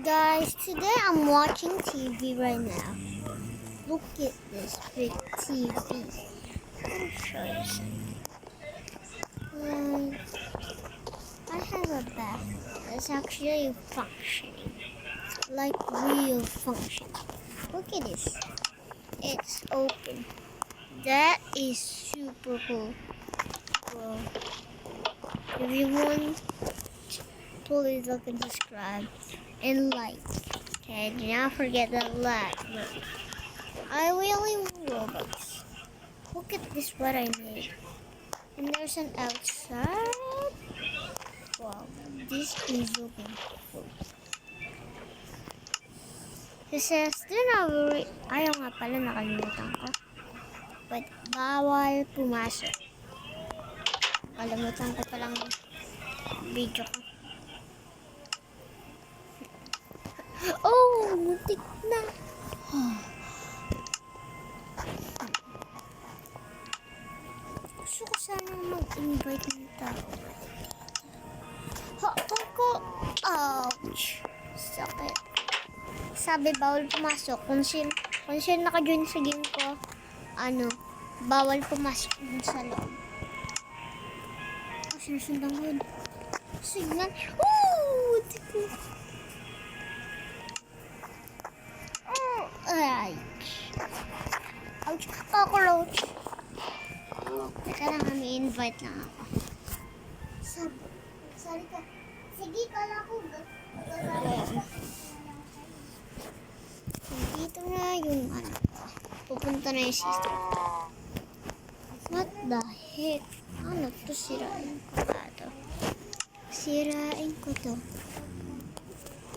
Guys, today I'm watching TV right now. Look at this big TV. I'll show you something. I have a bath. It's actually functioning. Like real function. Look at this. It's open. That is super cool. Well, if you want, please look and subscribe and like. Okay, do not forget that like. I really want Robux. Look at this, what I made. And there's an outside. Wow, this is looking cool. It says, do not worry. Ayaw nga pala, nakalimutan ko. But, bawal pumasok. Kalimutan ko palang video ko. Oh, muntik na. Gusto ko sana mag-invite ng tao. Hapon ko. Ouch. Sakit. Sabi, bawal pumasok. Kung sino naka-join sa game ko, bawal pumasok dun sa loob. Oh, sinusundan ko yun. Signal. Oh, tiko. Ay. Ouch. Cockroach. Teka lang, may invite lang ako. Sorry ka. Sige, kala ko. Dito na yung pupunta na yung sister. What the heck? Ano to? Sirain ko ba ito? Sirain ko to.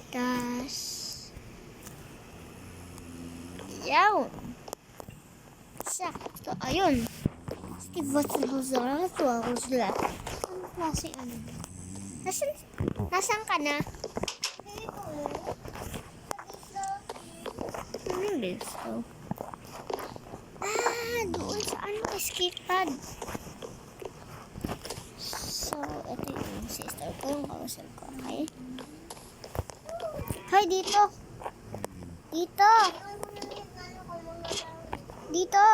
Tas yaw. Sakto. Ayun. Steve, what's the huzara? Ito ako sila. Ano klase Nasaan ka na? Ano dito? Doon sa escape pad. So, ito yung sister ko, yung kausap ko. Okay? Hi, dito! Dito! Dito!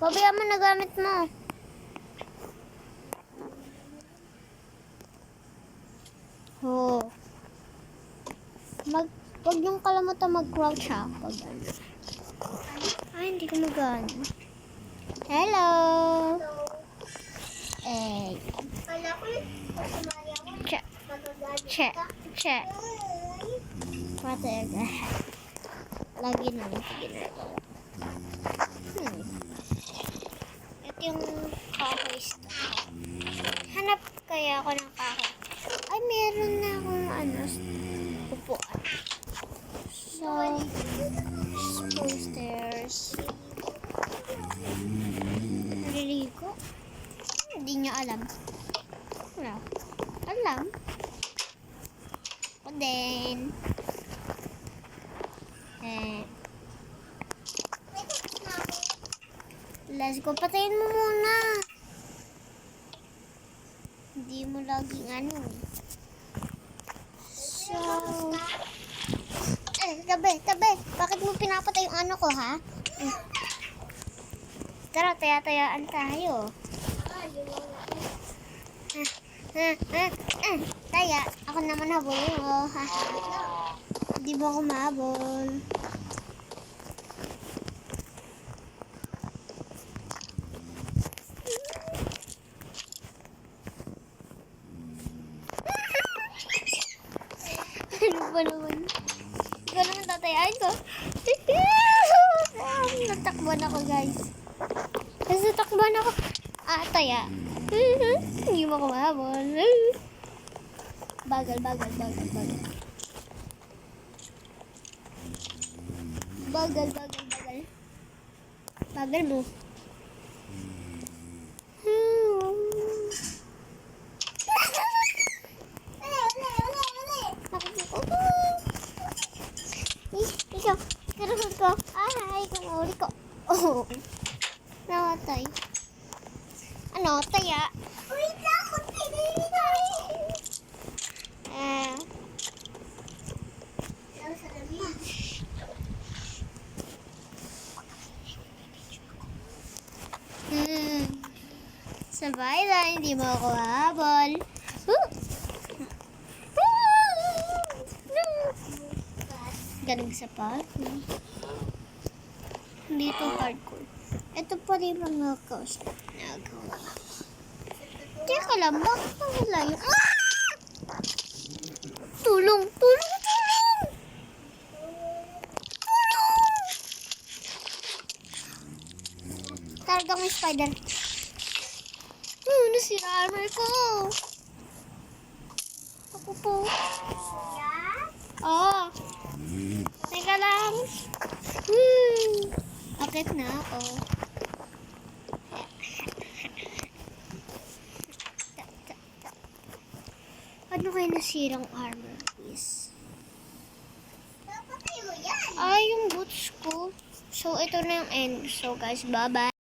Pabayaan mo na gamit mo. Oh. Wag yung kalamutan mag-crouch ha. Ay, hindi ko magana. Hello! Eh. Check. What the heck? Lagi na ginagawa. Ito yung kahoy stuff. Hanap kaya ako ng kahoy. Ay, meron na akong upuan. So, posters. Naliligo? Hindi niya alam. Wala. Alam. O then, let's go. Patayin mo muna. Hindi mo laging So, tabi. Bakit mo pinapatay yung ko, ha? Tara, taya-tayaan tayo. Taya, ako naman habol mo. Hindi mo ako mahabol. Ano ba naman? Ikaw naman tatayain ko. Natakbuhan ako, guys. Natakbuhan ako. Taya. Hindi mo ko mahabol. Bagal. Bagal mo. Ikaw, karunod ko. Ay, kumuli ko. Oh, nawatay. Taya? Wait na ako, Sabay lang, hindi mo ako habol. Galing sa park. Dito hardcore. Ito pa rin mga coaster. Nagawa. Teka lang, bakit nawala yung... Tulong! Tulong! Tulong! Talagang may spider. Nasira armor ko. Ako po. Oo. Teka lang. Akit na ako. Ano kayo nasirang armor, please? Ay, yung boots ko. So, ito na yung end. So, guys, bye-bye.